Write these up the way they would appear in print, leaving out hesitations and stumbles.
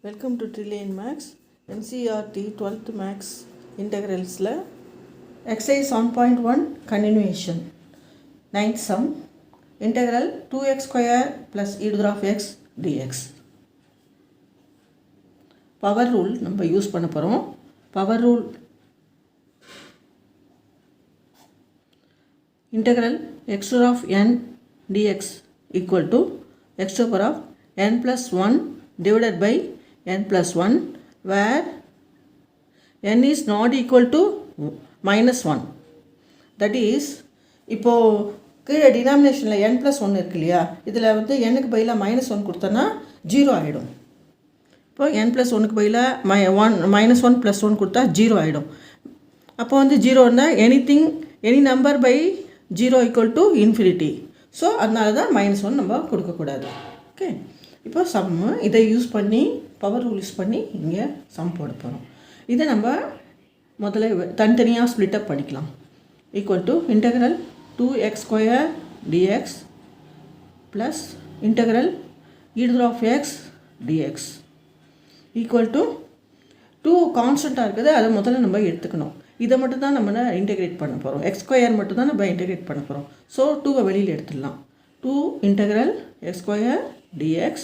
Welcome to Trillion Max, Ncert 12th Max integrals exercise 1.1 continuation 9th sum integral 2x square plus e to the power of x dx. Power rule நம்ம use பண்ண போறோம். Power rule integral x to the power of n dx equal to x to the power of n plus 1 divided by n plus 1 where n is not equal to minus 1. That is, இப்போ கீழே டினாமினேஷனில் n plus 1 இருக்கு இல்லையா, இதில் வந்து nக்கு பதிலாக minus 1 கொடுத்தோன்னா 0 ஆகிடும். இப்போ n plus 1க்கு பதிலாக minus 1 plus 1 கொடுத்தா 0 ஆகிடும். அப்போ வந்து 0 இருந்தால் any number by 0 equal to infinity. So அதனால தான் minus 1 நம்ம கொடுக்கக்கூடாது. ஓகே, இப்போ சம்மு இதை யூஸ் பண்ணி பவர் ரூல் யூஸ் பண்ணி இங்கே சம் போட போகிறோம். இதை நம்ம முதல்ல தனித்தனியாக ஸ்ப்ளிட் அப் பண்ணிக்கலாம். Equal to integral 2x square dx plus integral e to the power of x dx equal to 2 கான்ஸ்டண்ட்டாக இருக்குது, அதை முதல்ல நம்ம எடுத்துக்கணும். இதை மட்டும் தான் நம்ம இன்டெகிரேட் பண்ண போகிறோம். எக்ஸ் ஸ்கொயர் மட்டும் தான் நம்ம இன்டெகிரேட் பண்ண போகிறோம். ஸோ 2வை வெளியில் எடுத்துடலாம். 2 integral X square dx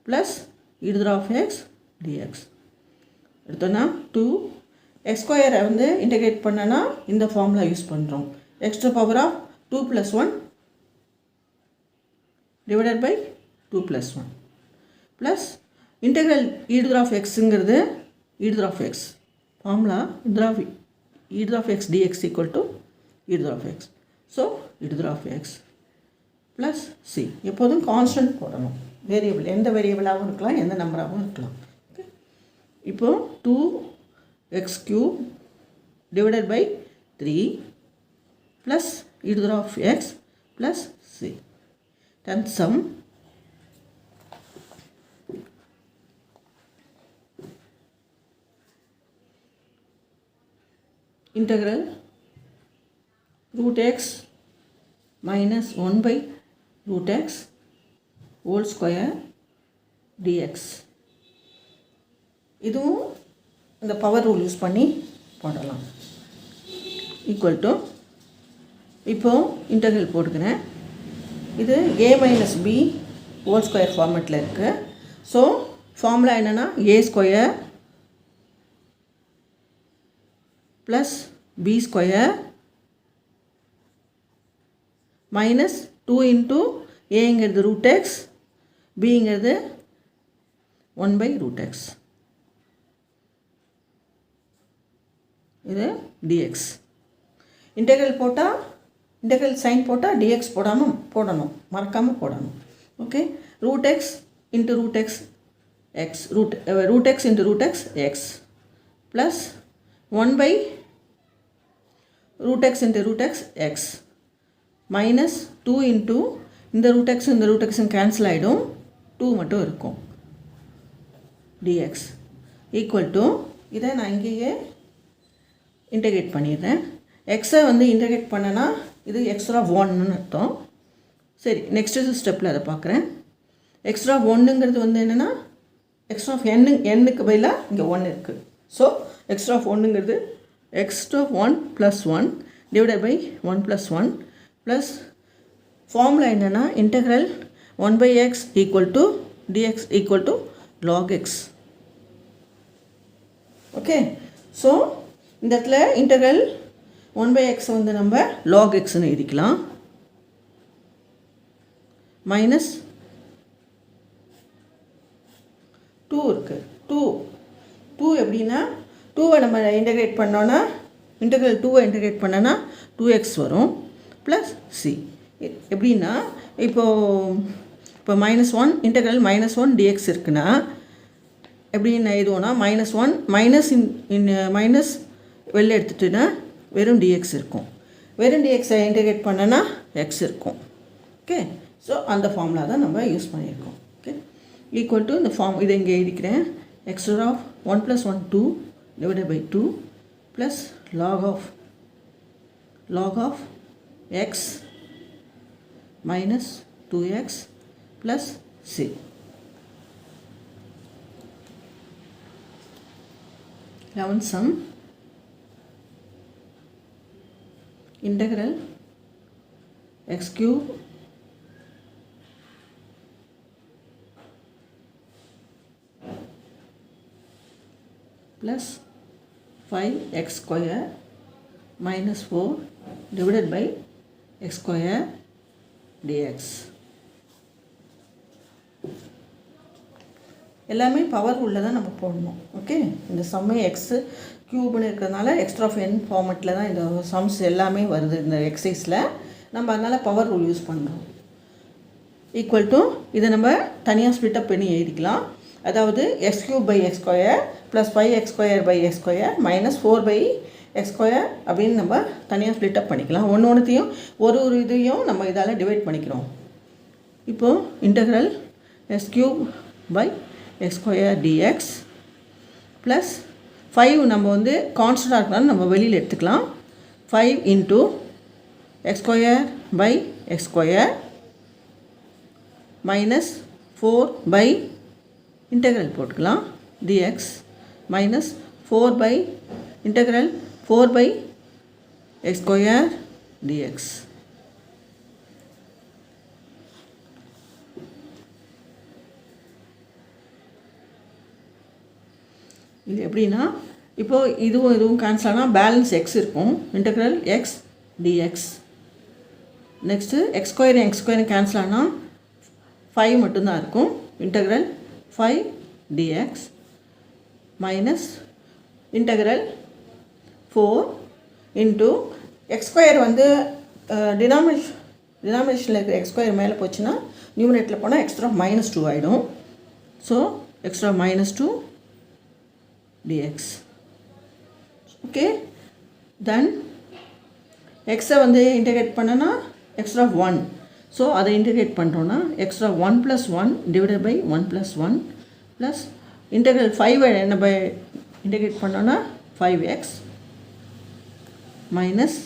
plus e to the power of x dx எடுத்தோன்னா 2 x ஸ்கொயரை வந்து இன்டெகிரேட் பண்ணனா இந்த ஃபார்முலா யூஸ் பண்ணுறோம். x to the power of 2 plus 1 divided by 2 plus 1 plus integral e to the power of xங்கிறது e to the power of x formula e to the power of x dx equal to e to the power of x. So e to the power of x plus c. எப்போதும் constant போடணும். Variable எந்த வேரியபிளாகவும் இருக்கலாம், எந்த நம்பராகவும் இருக்கலாம். Okay, இப்போது 2x cube divided by 3 plus e to the power of x plus c. 10th sum integral root x minus 1 by root x whole square dx. இதுவும் இந்த power rule use பண்ணி போடலாம். ஈக்குவல் டு இப்போது integral போட்டுக்கிறேன். இது a minus b whole square ஃபார்மேட்டில் இருக்குது. So formula என்னென்னா a square plus b square minus 2 into ஏங்கிறது ரூட் எக்ஸ், பிங்கிறது 1 பை ரூட் எக்ஸ். இது dx. இன்டெக்ரல் போட்டால் இன்டெக்ரல் சைன் போட்டால் dx போடணும், மறக்காமல் போடணும். Okay, root x into root x x root x into root x x plus 1 by root x into root x x minus 2 into இந்த root எக்ஸும் cancel ஆகிடும், 2 மட்டும் இருக்கும் dx ஈக்குவல் டு இதை நான் இங்கேயே இன்டெகிரேட் பண்ணிடுறேன். எக்ஸை வந்து இன்டெகிரேட் பண்ணனா இது எக்ஸ்ட்ரா 1ன்னு அர்த்தம். சரி, நெக்ஸ்ட்டு ஸ்டெப்பில் அதை பார்க்குறேன். எக்ஸ்ட்ரா 1ங்கிறது வந்து என்னென்னா எக்ஸ்ட்ரா எண்ணுக்கு பதிலாக இங்கே 1 இருக்குது. ஸோ எக்ஸ்ட்ரா 1ங்கிறது extra 1 plus 1 divided by 1 plus 1 plus formula என்னென்னா integral 1 by x equal to dx equal to log x. Okay, so இந்த இடத்துல இன்டெக்ரல் 1 பை எக்ஸ் வந்து நம்ம log xன்னு எழுதிக்கலாம். மைனஸ் 2 இருக்குது. 2 எப்படின்னா 2வை நம்ம இன்டெகிரேட் பண்ணோன்னா இன்டெக்ரல் 2வை இன்டெகிரேட் பண்ணோன்னா 2x வரும் ப்ளஸ் சி. எப்படின்னா இப்போ மைனஸ் 1 இன்டெக்ரல் -1 dx இருக்குன்னா எப்படின்னு எழுதுவோன்னா -1 மைனஸ் வெளில எடுத்துட்டுன்னா வெறும் dx இருக்கும். வெறும் dxஐ இன்டெகிரேட் பண்ணனா x இருக்கும். ஓகே, ஸோ அந்த ஃபார்முலா தான் நம்ம யூஸ் பண்ணியிருக்கோம். ஓகே, ஈக்குவல் டு இந்த இதை இங்கே எழுதிக்கிறேன். x to the power of 1 plus 1 2 divided by 2 plus log of x minus 2x plus c. 11th sum, integral x cube plus 5x square minus 4 divided by x square dx. எல்லாமே power உள்ளதான் நம்ம போடணும். Okay, இந்த சம்மே X க்யூப்னு இருக்கிறதுனால extra of n ஃபார்மெட்டில் தான் இந்த sums எல்லாமே வருது இந்த எக்ஸசைஸில். நம்ம அதனால் பவர் ரூல் யூஸ் பண்ணுறோம். ஈக்குவல் டு இதை நம்ம தனியாக ஸ்ப்ளிட் அப் பண்ணி எழுதிக்கலாம். அதாவது x cube by x square plus 5x square by x square minus 4 by x square அப்படின்னு நம்ம தனியாக ஸ்ப்ளிட் அப் பண்ணிக்கலாம். ஒன்றுத்தையும் ஒரு இதையும் நம்ம இதால் டிவைட் பண்ணிக்கிறோம். இப்போது integral x cube by x square dx plus 5 நம்ம வந்து கான்ஸ்டண்ட்டாக இருக்கனால நம்ம வெளியில் எடுத்துக்கலாம். 5 into x square by x square minus 4 by integral போட்டுக்கலாம் dx minus 4 by integral 4 by x square dx. இது எப்படின்னா இப்போது இதுவும் கேன்சல் ஆனால் பேலன்ஸ் எக்ஸ் இருக்கும். Integral x dx. Next x square cancel ஆனால் 5 மட்டும்தான் இருக்கும். Integral 5 dx minus integral 4 into x square வந்து டினாமினேஷனில் இருக்கிற x square மேலே போச்சுன்னா நியூமரேட்டரில் போனால் எக்ஸ்ட்ரா மைனஸ் 2 ஆகிடும். So extra minus 2 dx. Okay, then எக்ஸை வந்து இன்டெகிரேட் பண்ணனா எக்ஸ்ட்ரா 1. ஸோ அதை இன்டெகிரேட் பண்ணுறோன்னா extra 1 + 1 divided by 1 + 1 plus integral 5 என்ன பை இன்டெகிரேட் பண்ணோன்னா 5x மைனஸ்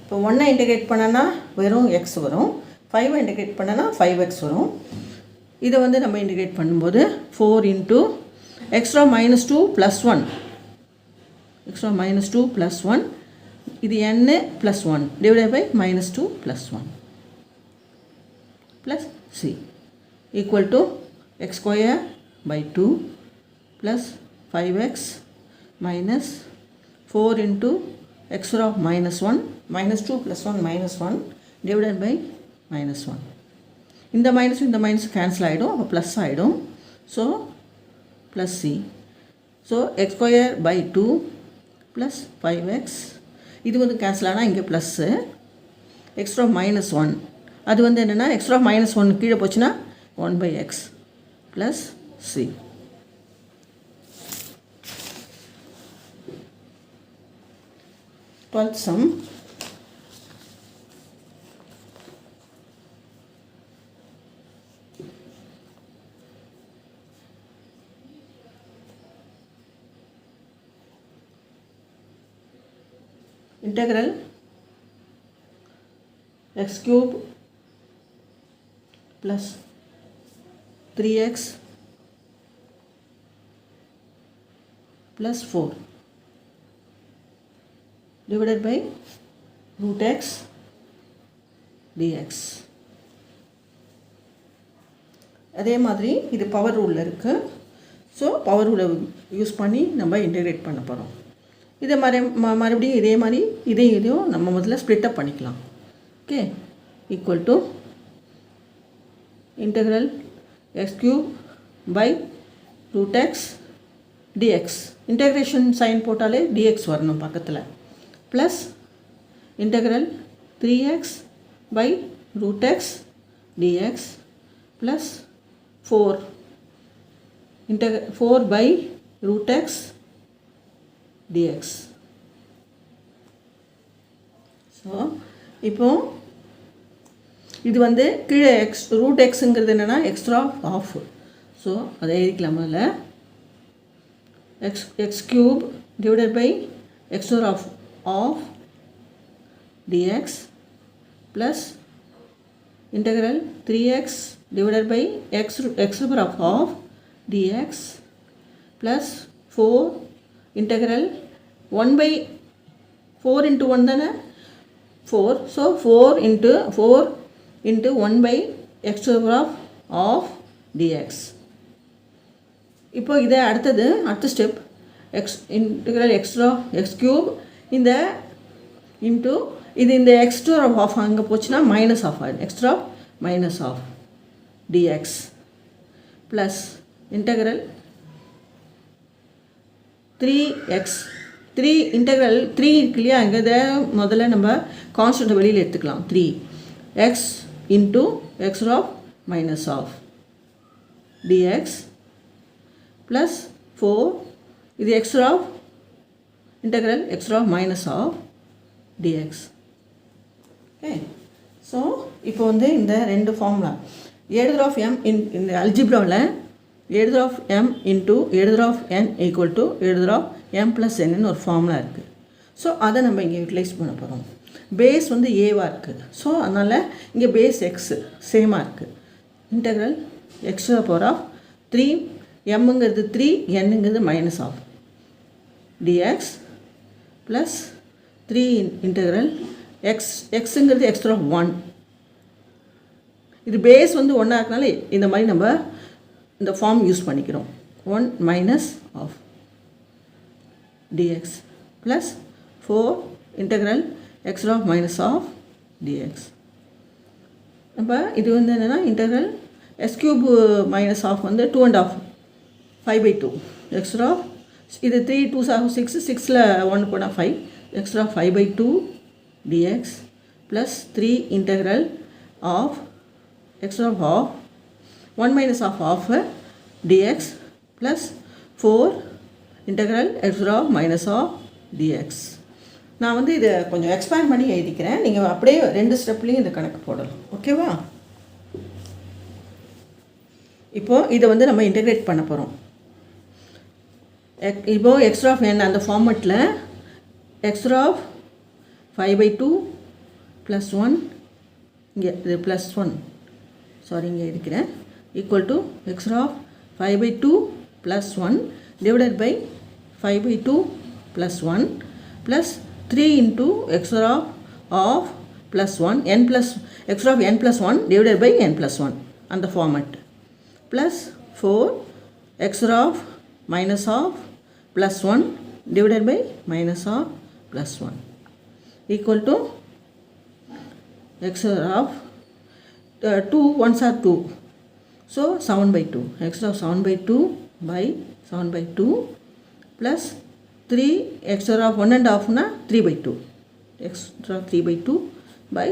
இப்போ 1 இன்டெகிரேட் பண்ணனா வெறும் x வரும். 5 இன்டெகிரேட் பண்ணனா 5x வரும். இதை வந்து நம்ம இன்டெகிரேட் பண்ணும்போது 4 into extra minus 2 + 1 extra minus 2 + 1 இது n + 1 divided by minus 2 + 1 plus c equal to x square by 2 plus 5x minus 4 into extra minus 1 minus 2 + 1 minus 1 divided by minus 1. இந்த minus cancel ஆகிடும். அப்போ plus ஆகிடும். So plus c. So x square by 2 plus 5x இது வந்து cancel ஆனால் இங்கே plus extra minus 1 அது வந்து என்னென்னா எக்ஸ்ட்ரா மைனஸ் 1 கீழே போச்சுன்னா 1/x plus c. Twelfth some, integral x cube plus 3x plus 4 divided by root x dx. அதே மாதிரி இது பவர் ரூலில் இருக்குது. ஸோ பவர் ரூலை யூஸ் பண்ணி நம்ம இன்டெகிரேட் பண்ண போகிறோம். இதை மறுபடியும் இதே மாதிரி இதையும் நம்ம முதல்ல ஸ்ப்ளிட் அப் பண்ணிக்கலாம். Okay, equal to integral x cube by root x dx. Integration sign போட்டாலே dx வரணும் பக்கத்தில். Plus integral 3x by root x dx plus 4 by root x dx. So இப்போ இது வந்து கீழே ரூட் எக்ஸுங்கிறது என்னென்னா எக்ஸ்ட்ரா ஆஃப். ஸோ அதை எழுதிக்கலாம். அதில் x cube divided by extra of dx plus integral 3x divided by x power of dx plus 4 integral 1 by 4 into 1 தானே 4. So 4 into 1 by x to the power of dx. இப்போ இதை அடுத்த step integral x cube இந்த into இது இந்த x to the power of அங்கே போச்சுன்னா minus of ஆகிடும் x to the minus of dx plus integral 3x 3 integral 3 இருக்கு இல்லையா அங்கே இதை முதல்ல நம்ம கான்ஸ்டன்ட் வெளியில் எடுத்துக்கலாம் 3x into x to the minus of dx plus 4 இது x to the integral x to the minus of dx. Okay, so இப்போ வந்து இந்த ரெண்டு ஃபார்முலா ஏடுதர் ஆஃப் m இந்த அல்ஜிப்ராவில் a to the of m into a to the of n equal to a to the of m plus n ஒரு formula இருக்குது. ஸோ அதை நம்ம இங்கே யூட்டிலைஸ் பண்ண போகிறோம். பேஸ் வந்து ஏவாக இருக்குது. ஸோ அதனால் இங்கே பேஸ் எக்ஸு சேமாக இருக்குது. இன்டெக்ரல் எக்ஸ் பவர் ஆஃப் 3 எம்ங்கிறது 3 என்னங்கிறது minus of dx plus 3 integral எக்ஸுங்கிறது எக்ஸ் ஆஃப் 1. இது பேஸ் வந்து ஒன்றா இருக்கனால இந்த மாதிரி நம்ம இந்த ஃபார்ம் யூஸ் பண்ணிக்கிறோம். 1 minus half dx plus 4 integral x of minus half dx. அப்போ இது வந்து என்னென்னா integral x cube minus half வந்து 2.5 5/2 எக்ஸ் ஆஃப் இது 3 2 6 6ல் 1 போனால் 5 X of 5/2 dx plus 3 integral of x of 1 minus of dx plus 4 integral x of minus of dx. நான் வந்து இதை கொஞ்சம் எக்ஸ்பேண்ட் பண்ணி எழுதிக்கிறேன். நீங்கள் அப்படியே ரெண்டு ஸ்டெப்லேயும் இந்த கணக்கு போடலாம். ஓகேவா? இப்போது இதை வந்து நம்ம இன்டெகிரேட் பண்ண போகிறோம். இப்போது x of n அந்த ஃபார்மெட்டில் x of 5/2 plus 1 இங்கே இது ப்ளஸ் 1 சாரி இங்கே இருக்கிறேன் equal to x of 5/2 plus 1 divided by 5/2 plus 1 plus 3 into x of plus 1 n plus x of n plus 1 divided by n plus 1 அந்த format plus 4 x of minus half plus 1 divided by minus half plus 1 equal to x of 2 1s are 2, so 7/2 x of 7/2 by 7/2 plus 3 x of 1 and half na 3/2 x of 3/2 by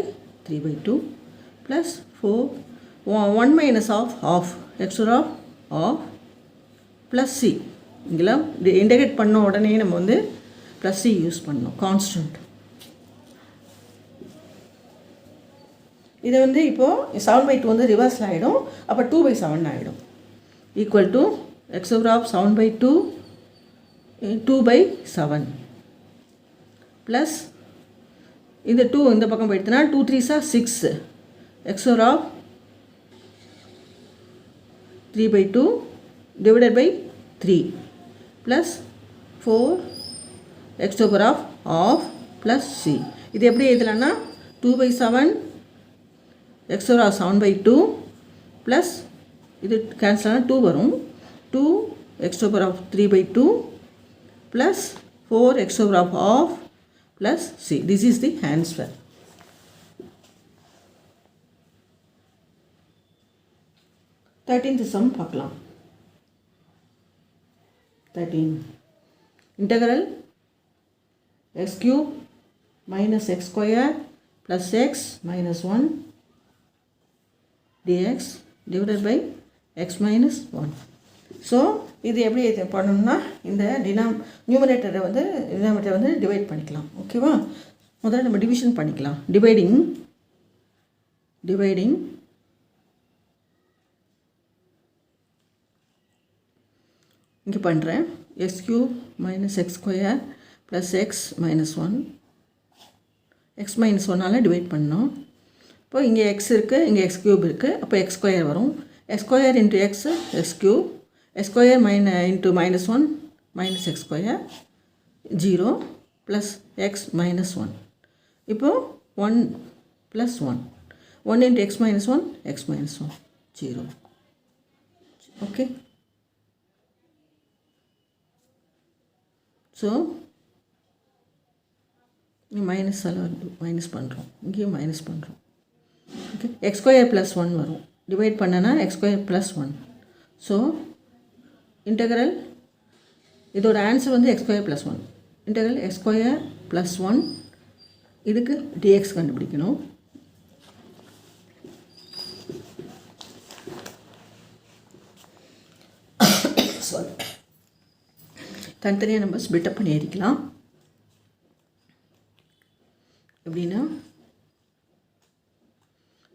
3/2 plus 4 1 minus of half x of half plus c இங்கெல்லாம் integrate பண்ண உடனே நம்ம வந்து plus c use பண்ணோம் constant. இது வந்து இப்போது 7/2 வந்து ரிவர்ஸில் ஆகிடும். அப்போ 2/7 ஆகிடும் equal to x of 7/2 2/7 plus இந்த 2 இந்த பக்கம் போயிடுத்துனா 2 3s are 6 x of 3/2 divided by 3 plus 4 x of plus c. இது எப்படி எழுதலாம்னா 2/7 x of 7/2 plus இது கேன்சல் ஆனால் 2 வரும் 2 x of 3/2 plus 4 x of half plus c. This is the answer. Thirteenth sum பார்க்கலாம். 13 integral x cube minus x square plus x minus 1 dx divided by x minus 1. So இது எப்படி பண்ணணும்னா இந்த நியூமரேட்டரை வந்து டினாமினேட்டரை வந்து டிவைட் பண்ணிக்கலாம். ஓகேவா? முதல்ல நம்ம டிவிஷன் பண்ணிக்கலாம். டிவைடிங் இங்கே பண்ணுறேன் x cube minus x square plus x minus 1 x minus 1ஆல் டிவைட் பண்ணோம். இப்போ இங்கே எக்ஸ் இருக்குது, இங்கே எக்ஸ் கியூப் இருக்குது. அப்போ எக்ஸ் ஸ்கொயர் வரும். X square into X X cube, X square into -1 minus x square 0 plus x minus 1. இப்போது 1 plus 1. 1 into x minus 1, x minus 1, 0. Okay. So, minus minus பண்ணுறோம், இங்கேயும் minus பண்ணுறோம். Okay. x square plus 1 வரும், divide பண்ணனா x square plus 1. So, integral, இதோட answer வந்து x square plus 1. Integral x square plus 1, இதுக்கு dx கண்டுபிடிக்கணும். தனித்தனியாக நம்ம ஸ்பிட் அப் பண்ணி எழுதிக்கலாம். எப்படின்னா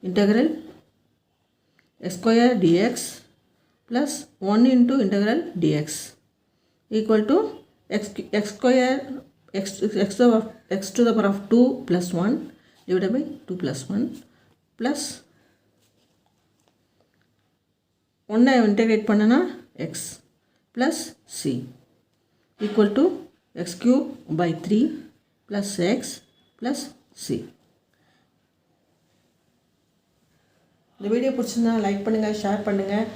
integral x square dx plus 1 into integral dx equal to x square x to the power of 2 plus 1 divided by 2 plus 1 plus 1 integrate பண்ணனா x plus c equal to x cube by 3 plus x plus c. இந்த video பிடிச்சிருந்தா like பண்ணுங்கள், share பண்ணுங்கள்,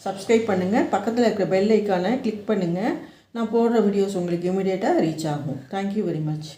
subscribe பண்ணுங்கள், பக்கத்தில் இருக்கிற bell ஐக்கானை click பண்ணுங்கள். நான் போடுற வீடியோஸ் உங்களுக்கு இமீடியட்டாக ரீச் ஆகும். Thank you very much.